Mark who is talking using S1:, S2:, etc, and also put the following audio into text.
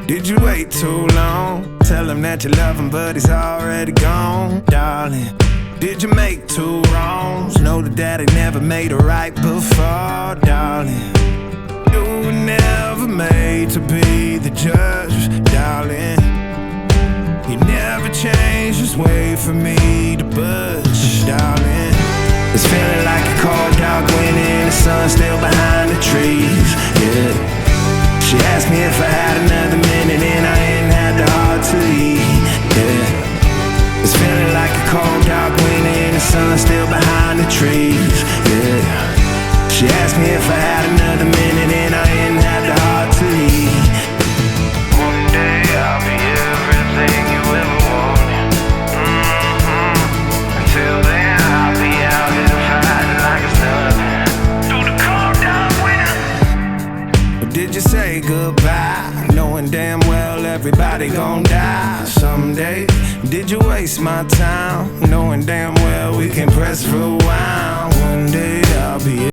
S1: Did you wait too long? Tell him that you love him, but he's already gone, darling. Did you make two wrongs? Know that daddy never made a right before, darling. You were never made to be the judge, darling. He never changed his way for me to budge, darling. It's feeling like a cold, dark winter and the sun still behind the trees, yeah. She asked me if I had another minute and I ain't had the heart to leave, yeah. It's feeling like a cold, dark winter and the sun still behind the trees, yeah. She asked me if I had another minute and I ain't had the heart to leave. One day I'll be everything you ever wanted. Until then I'll be out here fighting like it's nothing. Through the cold, dark winter. Or did you say goodbye, knowing damn well everybody gon' die someday? Did you waste my time, knowing damn well we can press through